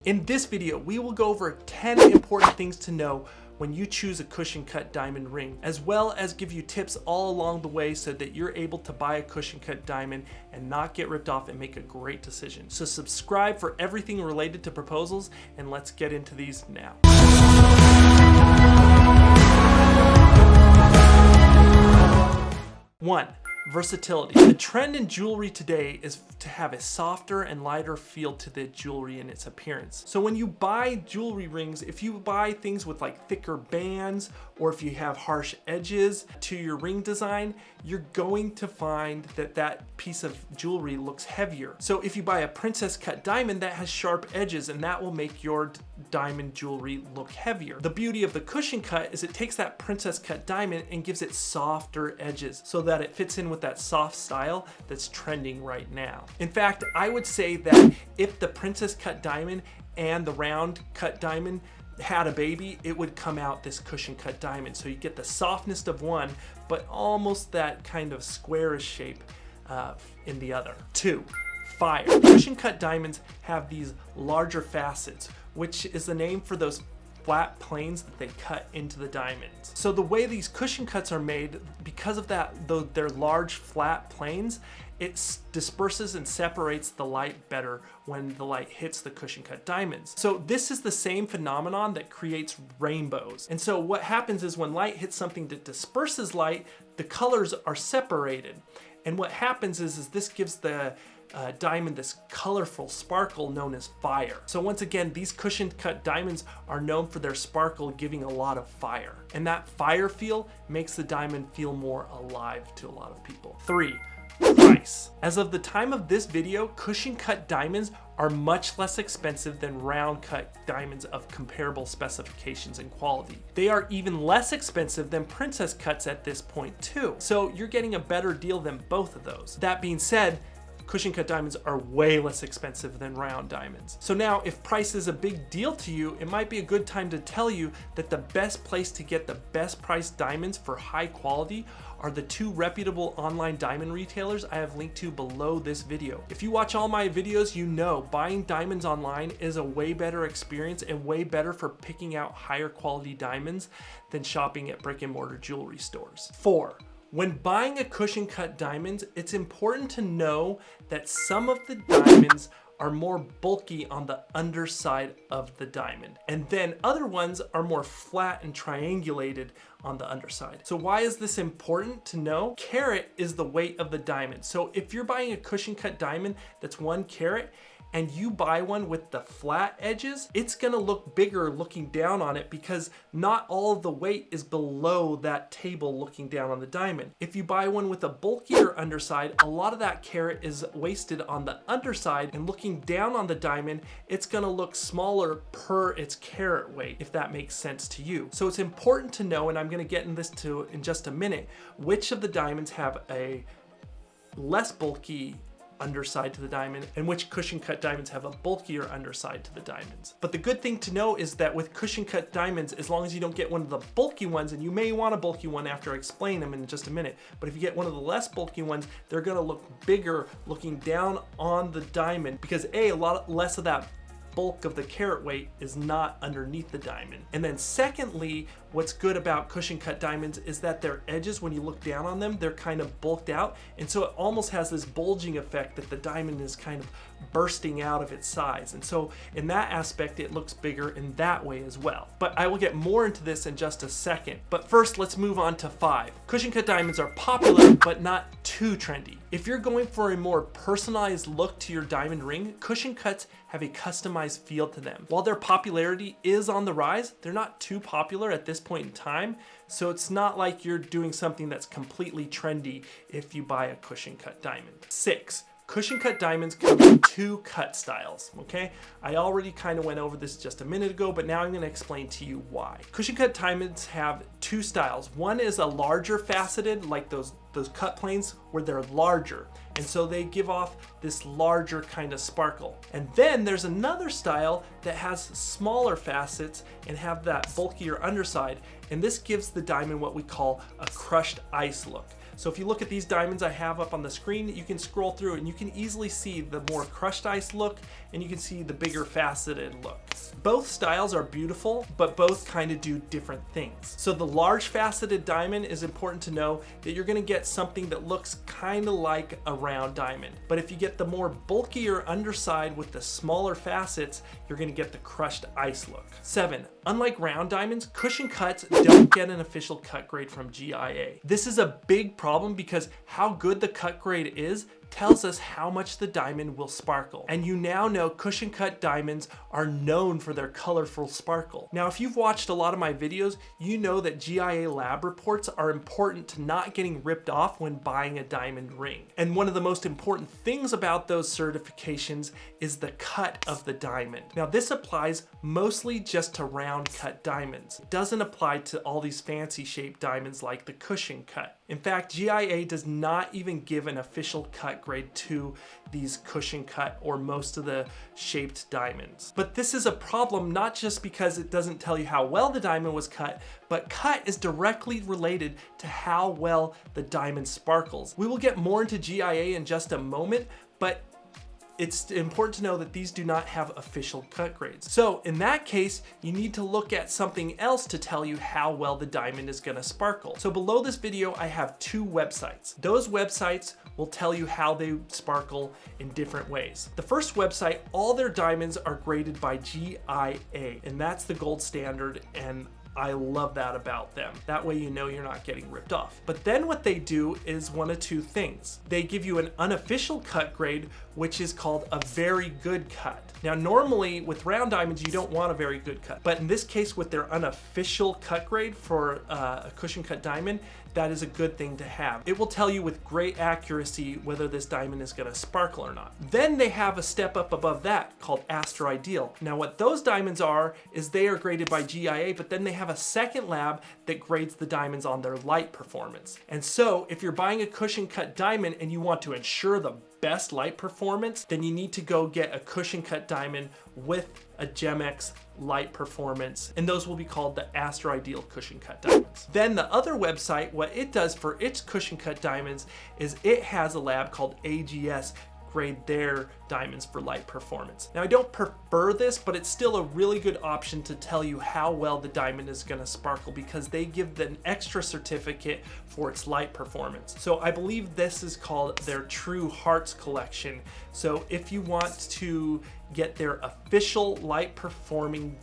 In this video, we will go over 10 important things to know when you choose a cushion cut diamond ring, as well as give you tips all along the way so that you're able to buy a cushion cut diamond and not get ripped off and make a great decision. So subscribe for everything related to proposals, and let's get into these now. 1. Versatility. The trend in jewelry today is to have a softer and lighter feel to the jewelry and its appearance. So when you buy jewelry rings, if you buy things with like thicker bands, or if you have harsh edges to your ring design, you're going to find that that piece of jewelry looks heavier. So if you buy a princess cut diamond, that has sharp edges, and that will make your diamond jewelry look heavier. The beauty of the cushion cut is it takes that princess cut diamond and gives it softer edges so that it fits in with that soft style that's trending right now. In fact, I would say that if the princess cut diamond and the round cut diamond had a baby, it would come out this cushion cut diamond. So you get the softness of one, but almost that kind of squarish shape in the other. 2. Fire. Cushion cut diamonds have these larger facets, which is the name for those flat planes that they cut into the diamonds. So the way these cushion cuts are made, because of that, though they're large flat planes, it disperses and separates the light better when the light hits the cushion cut diamonds. So this is the same phenomenon that creates rainbows. And so what happens is when light hits something that disperses light, the colors are separated. And what happens is this gives the diamond this colorful sparkle known as fire. So once again, these cushion cut diamonds are known for their sparkle giving a lot of fire. And that fire feel makes the diamond feel more alive to a lot of people. 3. Price. As of the time of this video, cushion cut diamonds are much less expensive than round cut diamonds of comparable specifications and quality. They are even less expensive than princess cuts at this point too. So you're getting a better deal than both of those. That being said, cushion cut diamonds are way less expensive than round diamonds. So now, if price is a big deal to you, it might be a good time to tell you that the best place to get the best priced diamonds for high quality are the 2 reputable online diamond retailers I have linked to below this video. If you watch all my videos, you know buying diamonds online is a way better experience and way better for picking out higher quality diamonds than shopping at brick and mortar jewelry stores. 4. When buying a cushion cut diamonds, it's important to know that some of the diamonds are more bulky on the underside of the diamond, and then other ones are more flat and triangulated on the underside. So why is this important to know? Carat is the weight of the diamond. So if you're buying a cushion cut diamond that's 1 carat, and you buy one with the flat edges, it's gonna look bigger looking down on it because not all of the weight is below that table looking down on the diamond. If you buy one with a bulkier underside, a lot of that carat is wasted on the underside, and looking down on the diamond, it's gonna look smaller per its carat weight, if that makes sense to you. So it's important to know, and I'm gonna get in this too in just a minute, which of the diamonds have a less bulky underside to the diamond and which cushion cut diamonds have a bulkier underside to the diamonds. But the good thing to know is that with cushion cut diamonds, as long as you don't get one of the bulky ones, and you may want a bulky one after I explain them in just a minute, but if you get one of the less bulky ones, they're gonna look bigger looking down on the diamond because a lot less of that bulk of the carat weight is not underneath the diamond. And then secondly, what's good about cushion cut diamonds is that their edges, when you look down on them, they're kind of bulked out, and so it almost has this bulging effect that the diamond is kind of bursting out of its size. And so in that aspect, it looks bigger in that way as well. But I will get more into this in just a second. But first, let's move on to 5. Cushion cut diamonds are popular, but not too trendy. If you're going for a more personalized look to your diamond ring, cushion cuts have a customized feel to them. While their popularity is on the rise, they're not too popular at this point in time, so it's not like you're doing something that's completely trendy if you buy a cushion cut diamond. 6. Cushion cut diamonds come in 2 cut styles, okay? I already kind of went over this just a minute ago, but now I'm gonna explain to you why. Cushion cut diamonds have 2 styles. One is a larger faceted, like those cut planes where they're larger, and so they give off this larger kind of sparkle. And then there's another style that has smaller facets and have that bulkier underside, and this gives the diamond what we call a crushed ice look. So if you look at these diamonds I have up on the screen, you can scroll through and you can easily see the more crushed ice look, and you can see the bigger faceted look. Both styles are beautiful, but both kind of do different things. So the large faceted diamond is important to know that you're gonna get something that looks kind of like a round diamond. But if you get the more bulkier underside with the smaller facets, you're gonna get the crushed ice look. 7, unlike round diamonds, cushion cuts don't get an official cut grade from GIA. This is a big problem because how good the cut grade is tells us how much the diamond will sparkle. And you now know cushion cut diamonds are known for their colorful sparkle. Now, if you've watched a lot of my videos, you know that GIA lab reports are important to not getting ripped off when buying a diamond ring. And one of the most important things about those certifications is the cut of the diamond. Now, this applies mostly just to round cut diamonds. It doesn't apply to all these fancy shaped diamonds like the cushion cut. In fact, GIA does not even give an official cut grade to these cushion cut or most of the shaped diamonds. But this is a problem not just because it doesn't tell you how well the diamond was cut, but cut is directly related to how well the diamond sparkles. We will get more into GIA in just a moment, but it's important to know that these do not have official cut grades. So in that case, you need to look at something else to tell you how well the diamond is gonna sparkle. So below this video, I have 2 websites. Those websites will tell you how they sparkle in different ways. The first website, all their diamonds are graded by GIA, and that's the gold standard, and I love that about them. That way you know you're not getting ripped off. But then what they do is one of 2 things. They give you an unofficial cut grade, which is called a very good cut. Now, normally with round diamonds, you don't want a very good cut. But in this case, with their unofficial cut grade for a cushion cut diamond, that is a good thing to have. It will tell you with great accuracy whether this diamond is gonna sparkle or not. Then they have a step up above that called Astro Ideal. Now what those diamonds are is they are graded by GIA, but then they have a second lab that grades the diamonds on their light performance. And so if you're buying a cushion cut diamond and you want to ensure the best light performance, then you need to go get a cushion cut diamond with a Gemex light performance, and those will be called the Astro Ideal cushion cut diamonds. Then the other website, what it does for its cushion cut diamonds is it has a lab called AGS grade their diamonds for light performance. Now, I don't prefer this, but it's still a really good option to tell you how well the diamond is gonna sparkle because they give an extra certificate for its light performance. So I believe this is called their True Hearts collection. So if you want to get their official light performing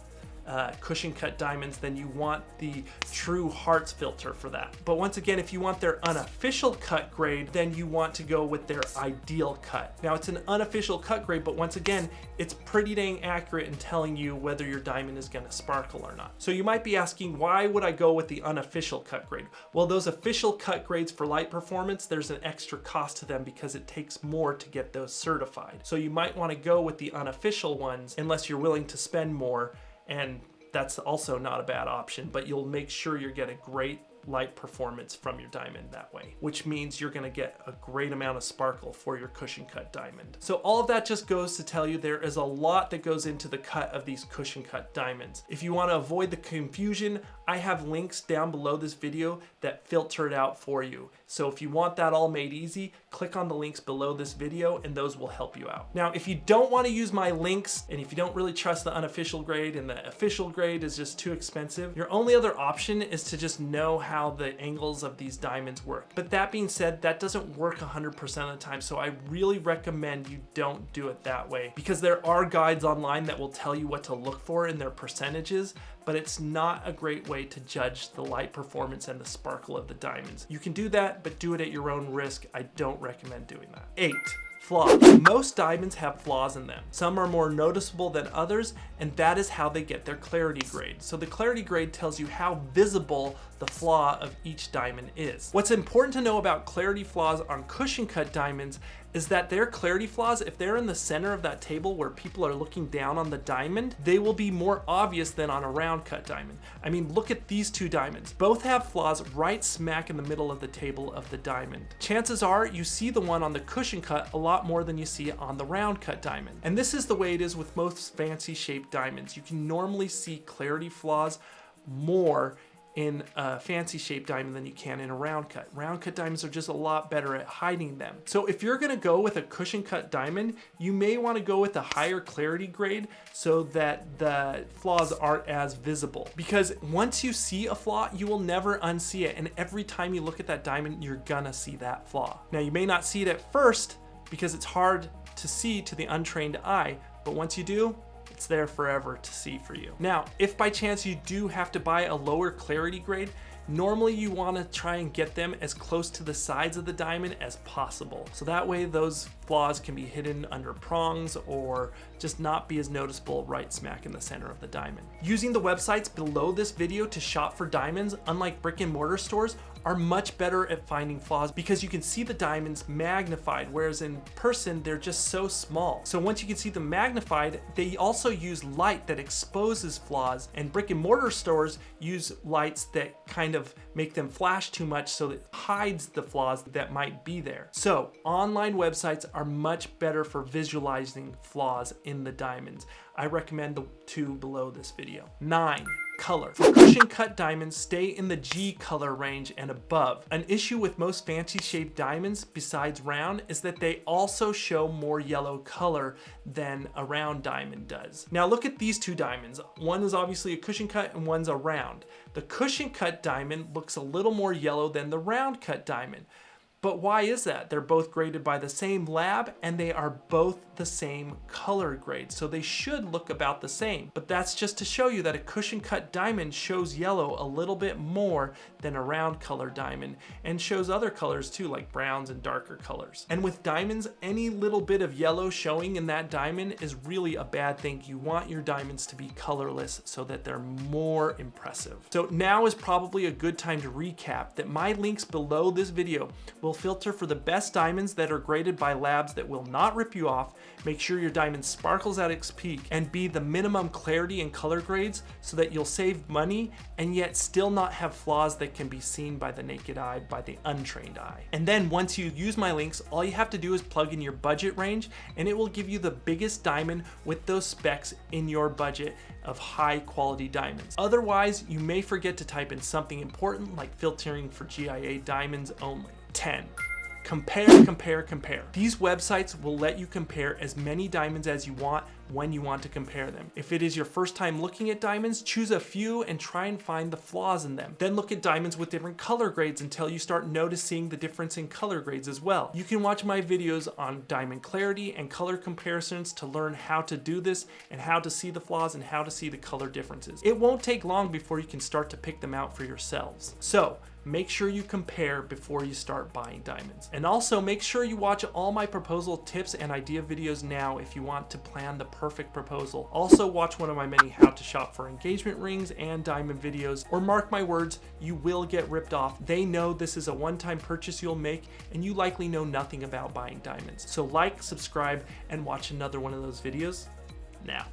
cushion cut diamonds, then you want the True Hearts filter for that. But once again, if you want their unofficial cut grade, then you want to go with their ideal cut. Now it's an unofficial cut grade, but once again, it's pretty dang accurate in telling you whether your diamond is gonna sparkle or not. So you might be asking, why would I go with the unofficial cut grade? Well, those official cut grades for light performance, there's an extra cost to them because it takes more to get those certified. So you might wanna go with the unofficial ones unless you're willing to spend more, and that's also not a bad option, but you'll make sure you're getting great light performance from your diamond that way, which means you're gonna get a great amount of sparkle for your cushion cut diamond. So all of that just goes to tell you there is a lot that goes into the cut of these cushion cut diamonds. If you wanna avoid the confusion, I have links down below this video that filter it out for you. So if you want that all made easy, click on the links below this video and those will help you out. Now, if you don't wanna use my links and if you don't really trust the unofficial grade and the official grade is just too expensive, your only other option is to just know how the angles of these diamonds work. But that being said, that doesn't work 100% of the time, so I really recommend you don't do it that way because there are guides online that will tell you what to look for in their percentages, but it's not a great way to judge the light performance and the sparkle of the diamonds. You can do that, but do it at your own risk. I don't recommend doing that. 8. Flaws. Most diamonds have flaws in them. Some are more noticeable than others, and that is how they get their clarity grade. So the clarity grade tells you how visible the flaw of each diamond is. What's important to know about clarity flaws on cushion cut diamonds is that their clarity flaws, if they're in the center of that table where people are looking down on the diamond, they will be more obvious than on a round cut diamond. I mean, look at these 2 diamonds. Both have flaws right smack in the middle of the table of the diamond. Chances are you see the one on the cushion cut a lot more than you see it on the round cut diamond. And this is the way it is with most fancy shaped diamonds. You can normally see clarity flaws more in a fancy shaped diamond than you can in a round cut. Round cut diamonds are just a lot better at hiding them. So if you're gonna go with a cushion cut diamond, you may wanna go with a higher clarity grade so that the flaws aren't as visible. Because once you see a flaw, you will never unsee it. And every time you look at that diamond, you're gonna see that flaw. Now you may not see it at first because it's hard to see to the untrained eye, but once you do, it's there forever to see for you. Now, if by chance you do have to buy a lower clarity grade, normally you want to try and get them as close to the sides of the diamond as possible. So that way those flaws can be hidden under prongs or just not be as noticeable right smack in the center of the diamond. Using the websites below this video to shop for diamonds, unlike brick and mortar stores, are much better at finding flaws because you can see the diamonds magnified, whereas in person, they're just so small. So once you can see them magnified, they also use light that exposes flaws, and brick and mortar stores use lights that kind of make them flash too much so it hides the flaws that might be there. So online websites are much better for visualizing flaws in the diamonds. I recommend the two below this video. 9. Color. For cushion cut diamonds, stay in the G color range and above. An issue with most fancy shaped diamonds, besides round, is that they also show more yellow color than a round diamond does. Now look at these two diamonds. One is obviously a cushion cut and one's a round. The cushion cut diamond looks a little more yellow than the round cut diamond. But why is that? They're both graded by the same lab and they are both the same color grade, so they should look about the same. But that's just to show you that a cushion cut diamond shows yellow a little bit more than a round color diamond, and shows other colors too, like browns and darker colors. And with diamonds, any little bit of yellow showing in that diamond is really a bad thing. You want your diamonds to be colorless so that they're more impressive. So now is probably a good time to recap that my links below this video will filter for the best diamonds that are graded by labs that will not rip you off, make sure your diamond sparkles at its peak, and be the minimum clarity and color grades so that you'll save money and yet still not have flaws that can be seen by the naked eye, by the untrained eye. And then once you use my links, all you have to do is plug in your budget range and it will give you the biggest diamond with those specs in your budget of high quality diamonds. Otherwise, you may forget to type in something important like filtering for GIA diamonds only. 10. Compare, compare, compare. These websites will let you compare as many diamonds as you want when you want to compare them. If it is your first time looking at diamonds, choose a few and try and find the flaws in them. Then look at diamonds with different color grades until you start noticing the difference in color grades as well. You can watch my videos on diamond clarity and color comparisons to learn how to do this and how to see the flaws and how to see the color differences. It won't take long before you can start to pick them out for yourselves. So make sure you compare before you start buying diamonds. And also make sure you watch all my proposal tips and idea videos now if you want to plan the perfect proposal. Also watch one of my many how to shop for engagement rings and diamond videos, or mark my words, you will get ripped off. They know this is a one-time purchase you'll make and you likely know nothing about buying diamonds. So like, subscribe, and watch another one of those videos now.